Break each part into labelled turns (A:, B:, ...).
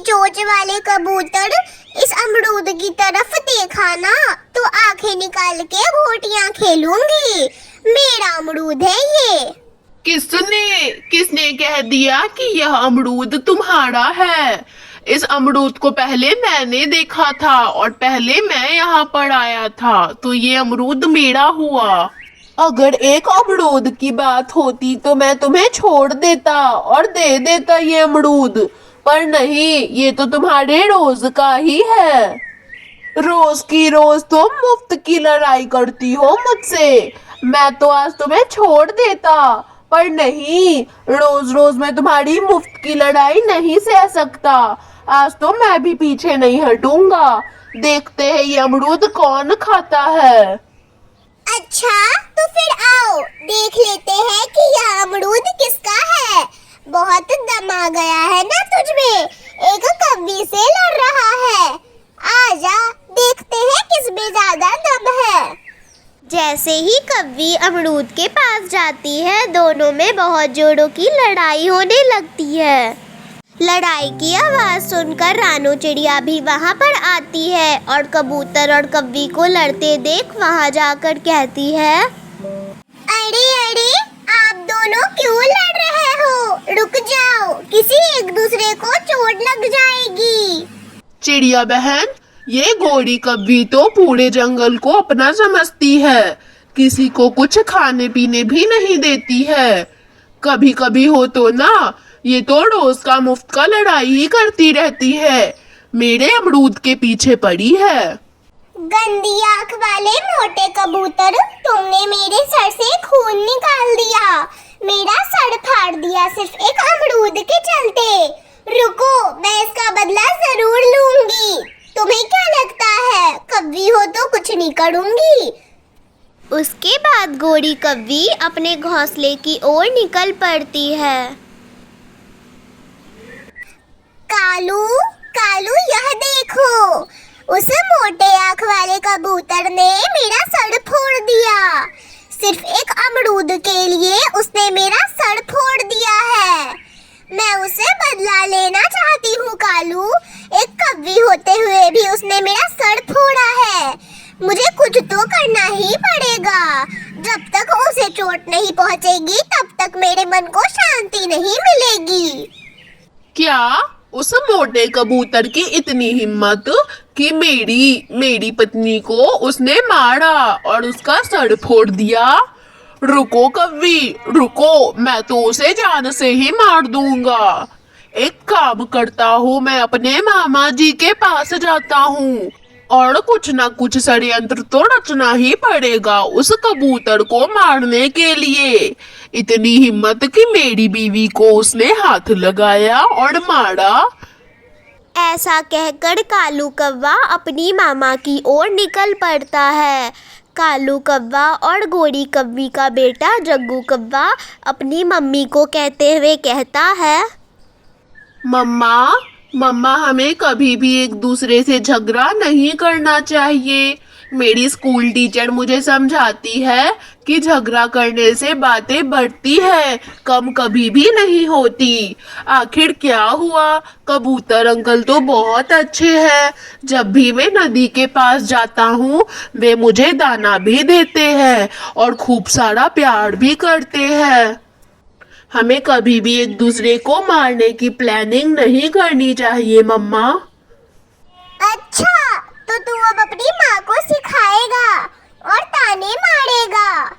A: चोंच वाले कबूतर, इस अमरूद की तरफ देखा ना तो आंखें निकाल के गोटियां खेलूंगी। मेरा अमरूद है ये।
B: किसने कह दिया कि यह अमरूद तुम्हारा है? इस अमरूद को पहले मैंने देखा था और पहले मैं यहाँ पर आया था, तो ये अमरूद मेरा हुआ। अगर एक अमरूद की बात होती तो मैं तुम्हें छोड़ देता और दे देता ये अमरूद, पर नहीं, ये तो तुम्हारे रोज का ही है। रोज की रोज तुम मुफ्त की लड़ाई करती हो मुझसे। मैं तो आज तुम्हें छोड़ देता, पर नहीं, रोज रोज मैं तुम्हारी मुफ्त की लड़ाई नहीं सह सकता। आज तो मैं भी पीछे नहीं हटूंगा। देखते हैं ये अमरूद कौन खाता है।
A: अच्छा, तो फिर आओ देख लेते हैं कि यह अमरूद किसका है। बहुत दम आ गया है ना तुझमें, एक कव्वी से लड़ रहा है। आजा, देखते हैं किसमें ज्यादा दम है। जैसे ही कव्वी अमरूद के पास जाती है, दोनों में बहुत जोरों की लड़ाई होने लगती है। लड़ाई की आवाज सुनकर रानो चिड़िया भी वहाँ पर आती है और कबूतर और कव्वी को लड़ते देख वहाँ जाकर कहती है, अरे अरे, आप दोनों क्यों लड़ रहे हो? रुक जाओ, किसी एक दूसरे को चोट लग जाएगी।
B: चिड़िया बहन, ये गोरी कव्वी तो पूरे जंगल को अपना समझती है, किसी को कुछ खाने पीने भी नहीं देती है। कभी कभी हो तो ना, ये तो रोज का मुफ्त का लड़ाई ही करती रहती है, मेरे अमरूद के पीछे पड़ी है।
A: गंदी आंख वाले मोटे कबूतर, तुमने मेरे सर से खून निकाल दिया, मेरा सर फाड़ दिया सिर्फ एक अमरूद के चलते। रुको, मैं इसका बदला जरूर लूंगी। तुम्हें क्या लगता है, कव्वी हो तो कुछ नहीं करूंगी। उसके बाद गोरी कव्वी अपने घोंसले की ओर निकल पड़ती है। कालू, कालू, यह देखो, उस मोटे आंख वाले कबूतर ने मेरा सर फोड़ दिया। सिर्फ एक अमरूद के लिए उसने मेरा सर फोड़ दिया है। मैं उसे बदला लेना चाहती हूँ कालू। एक कव्वी होते हुए भी उसने मेरा सर फोड़ा है। मुझे कुछ तो करना ही पड़ेगा। जब तक उसे चोट नहीं पहुँचेगी तब तक मेरे मन को शांति नहीं मिलेगी।
B: क्या उस मोटे कबूतर की इतनी हिम्मत कि मेरी पत्नी को उसने मारा और उसका सर फोड़ दिया? रुको कव्वी, रुको, मैं तो उसे जान से ही मार दूंगा। एक काम करता हूँ, मैं अपने मामा जी के पास जाता हूँ और कुछ ना कुछ षड्यंत्र तो रचना ही पड़ेगा उस कबूतर को मारने के लिए। इतनी हिम्मत कि मेरी बीवी को उसने हाथ लगाया और मारा।
A: ऐसा कहकर कालू कौवा अपनी मामा की ओर निकल पड़ता है। कालू कौवा और गोरी कव्वी का बेटा जग्गू कौवा अपनी मम्मी को कहते हुए कहता है,
B: मम्मा, हमें कभी भी एक दूसरे से झगड़ा नहीं करना चाहिए। मेरी स्कूल टीचर मुझे समझाती है कि झगड़ा करने से बातें बढ़ती है, कम कभी भी नहीं होती। आखिर क्या हुआ, कबूतर अंकल तो बहुत अच्छे हैं। जब भी मैं नदी के पास जाता हूँ वे मुझे दाना भी देते हैं और खूब सारा प्यार भी करते हैं। हमें कभी भी एक दूसरे को मारने की प्लानिंग नहीं करनी चाहिए मम्मा।
A: अच्छा, तो तू अब अपनी माँ को सिखाएगा और ताने मारेगा।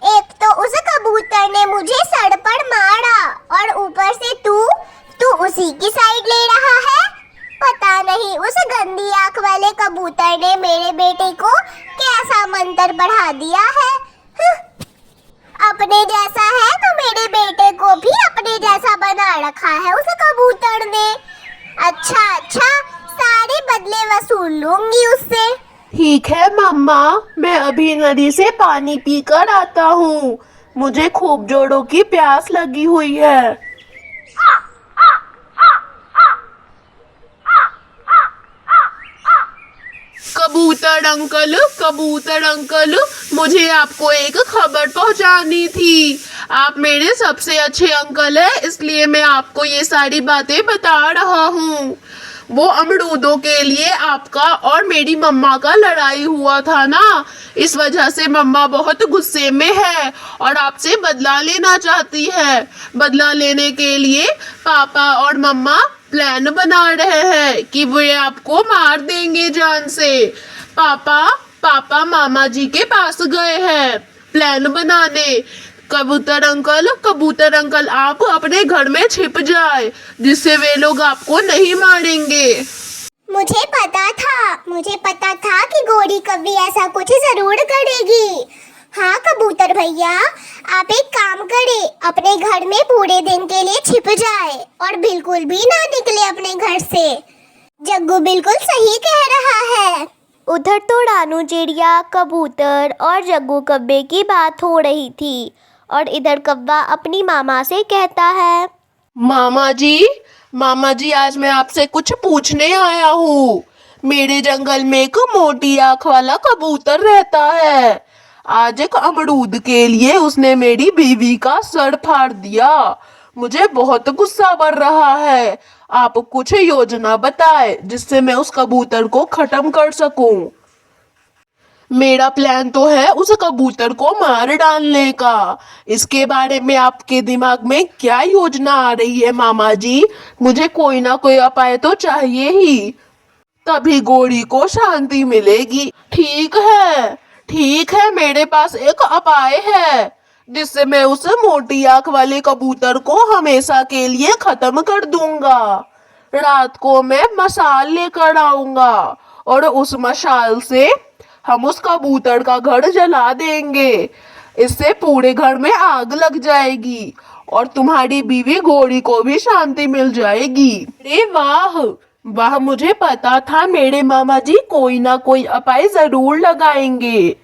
A: एक तो उस कबूतर ने मुझे सर पर मारा और ऊपर से तू उसी की साइड ले रहा है। पता नहीं उस गंदी आंख वाले कबूतर ने मेरे बेटे को कैसा मंत्र पढ़ा दिया है। अपने जैसा है तो मेरे बेटे को भी अपने जैसा बना रखा है उस कबूतर ने। अच्छा, सारे बदले वसूल लूंगी उससे।
B: ठीक है मम्मा, मैं अभी नदी से पानी पीकर आता हूँ, मुझे खूब जोरों की प्यास लगी हुई है। कबूतर अंकल, मुझे आपको एक खबर पहुंचानी थी। आप मेरे सबसे अच्छे अंकल हैं, इसलिए मैं आपको ये सारी बातें बता रहा हूँ। वो अमरूदों के लिए आपका और मेरी मम्मा का लड़ाई हुआ था ना, इस वजह से मम्मा बहुत गुस्से में है और आपसे बदला लेना चाहती है। बदला लेने के लिए पापा और मम्मा प्लान बना रहे हैं कि वे आपको मार देंगे जान से। पापा मामा जी के पास गए हैं प्लान बनाने। कबूतर अंकल आप अपने घर में छिप जाए, जिससे वे लोग आपको नहीं मारेंगे।
A: मुझे पता था कि गोरी कभी ऐसा कुछ जरूर करेगी। हाँ कबूतर भैया, आप एक काम करें, अपने घर में पूरे दिन के लिए छिप जाए और बिल्कुल भी ना निकले अपने घर से। जग्गू बिल्कुल सही कह रहा है।
C: उधर तो रानू चिड़िया, कबूतर और जग्गू कब्बे की बात हो रही थी और इधर कब्बा अपनी मामा से कहता है,
B: मामा जी आज मैं आपसे कुछ पूछने आया हूँ। मेरे जंगल में एक मोटी आँख वाला कबूतर रहता है। आज एक अमरूद के लिए उसने मेरी बीवी का सर फाड़ दिया। मुझे बहुत गुस्सा बढ़ रहा है। आप कुछ योजना बताएं जिससे मैं उस कबूतर को खत्म कर सकूं। मेरा प्लान तो है उस कबूतर को मार डालने का। इसके बारे में आपके दिमाग में क्या योजना आ रही है मामा जी? मुझे कोई ना कोई उपाय तो चाहिए ही, तभी गोरी को शांति मिलेगी। ठीक है, मेरे पास एक उपाय है जिससे मैं उस मोटी आंख वाले कबूतर को हमेशा के लिए खत्म कर दूंगा। रात को मैं मशाल लेकर आऊंगा और उस मशाल से हम उस कबूतर का घर जला देंगे। इससे पूरे घर में आग लग जाएगी और तुम्हारी बीवी गोरी को भी शांति मिल जाएगी। अरे वाह, मुझे पता था मेरे मामा जी कोई ना कोई उपाय जरूर लगाएंगे।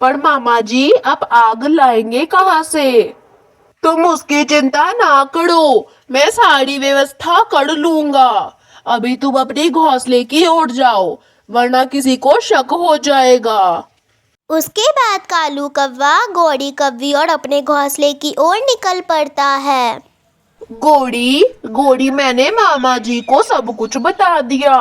B: पर मामा जी आप आग लाएंगे कहाँ से? तुम उसकी चिंता ना करो, मैं सारी व्यवस्था कर लूंगा। अभी तुम अपने घोंसले की ओर जाओ, वरना किसी को शक हो जाएगा।
C: उसके बाद कालू कौवा, गोरी कव्वी और अपने घोंसले की ओर निकल पड़ता है।
B: गोरी मैंने मामा जी को सब कुछ बता दिया।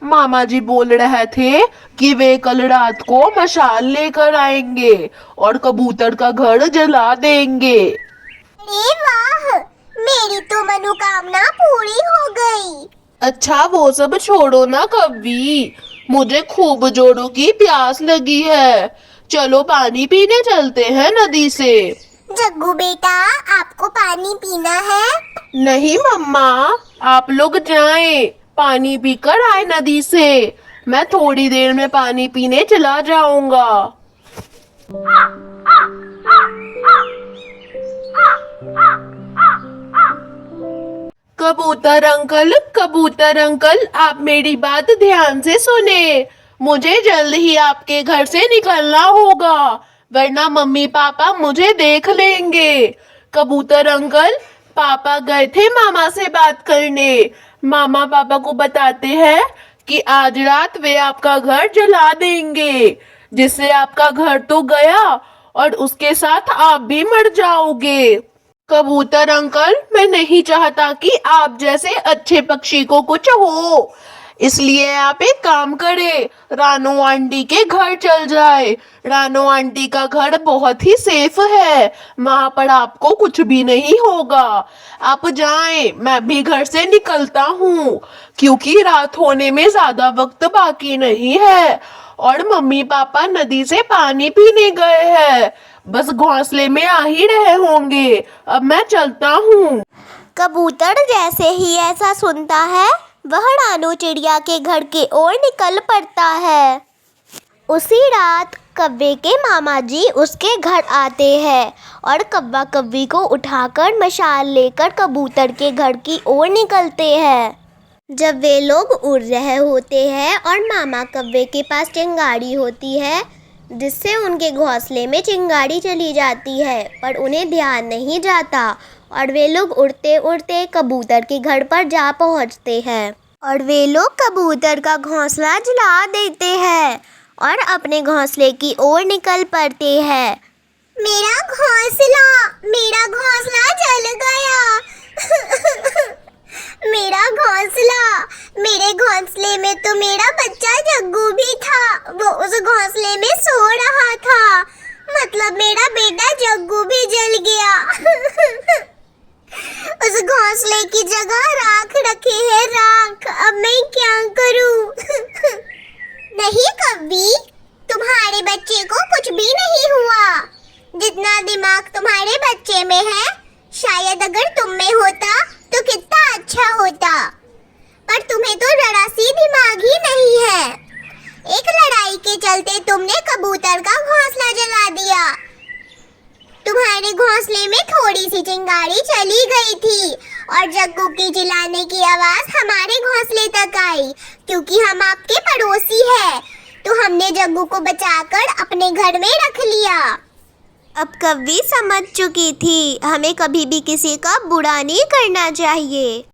B: मामा जी बोल रहे थे कि वे कल रात को मशाल लेकर आएंगे और कबूतर का घर जला देंगे।
A: अरे वाह, मेरी तो मनोकामना पूरी हो गई।
B: अच्छा वो सब छोड़ो ना कव्वी, मुझे खूब जोरों की प्यास लगी है। चलो पानी पीने चलते हैं नदी से।
A: जग्गू बेटा, आपको पानी पीना है?
B: नहीं मम्मा, आप लोग जाएं, पानी पीकर आए नदी से। मैं थोड़ी देर में पानी पीने चला जाऊंगा। कबूतर अंकल, आप मेरी बात ध्यान से सुने। मुझे जल्द ही आपके घर से निकलना होगा, वरना मम्मी पापा मुझे देख लेंगे। कबूतर अंकल, पापा गए थे मामा से बात करने। मामा पापा को बताते हैं कि आज रात वे आपका घर जला देंगे, जिससे आपका घर तो गया और उसके साथ आप भी मर जाओगे। कबूतर अंकल, मैं नहीं चाहता कि आप जैसे अच्छे पक्षी को कुछ हो, इसलिए आप एक काम करें, रानू आंटी के घर चल जाए। रानू आंटी का घर बहुत ही सेफ है, वहां पर आपको कुछ भी नहीं होगा। आप जाएं, मैं भी घर से निकलता हूँ, क्योंकि रात होने में ज्यादा वक्त बाकी नहीं है और मम्मी पापा नदी से पानी पीने गए हैं। बस घोंसले में आ ही रहे होंगे। अब मैं चलता हूँ।
C: कबूतर जैसे ही ऐसा सुनता है, वह रानू चिड़िया के घर की ओर निकल पड़ता है। उसी रात कव्वे के मामा जी उसके घर आते हैं और कव्वा कव्वी को उठाकर मशाल लेकर कबूतर के घर की ओर निकलते हैं। जब वे लोग उड़ रहे होते हैं और मामा कव्वे के पास चिंगारी होती है, जिससे उनके घोंसले में चिंगारी चली जाती है, पर उन्हें ध्यान नहीं जाता और वे लोग उड़ते उड़ते कबूतर के घर पर जा पहुंचते हैं और वे लोग कबूतर का घोंसला जला देते हैं और अपने घोंसले की ओर निकल पड़ते हैं।
A: मेरा घोंसला जल गया। मेरे घोंसले में तो मेरा बच्चा जग्गू भी था, वो उस घोंसले में सो रहा था, मतलब मेरा बेटा जग्गू भी जल गया। उस घोंसले की जगह राख रखे है, राख। अब मैं क्या करूं? नहीं कव्वी, तुम्हारे बच्चे को कुछ भी नहीं हुआ। जितना दिमाग तुम्हारे बच्चे में है, शायद अगर तुम में होता तो कितना अच्छा होता, पर तुम्हें तो जरा सी दिमाग ही नहीं है। एक लड़ाई के चलते तुमने कबूतर का घोंसला जला दिया। तुम्हारे घोंसले में थोड़ी सी चिंगारी चली गई थी और जग्गू की चिल्लाने की आवाज हमारे घोंसले तक आई। क्योंकि हम आपके पड़ोसी हैं, तो हमने जग्गू को बचाकर अपने घर में रख लिया।
C: अब कव्वी समझ चुकी थी, हमें कभी भी किसी का बुरा नहीं करना चाहिए।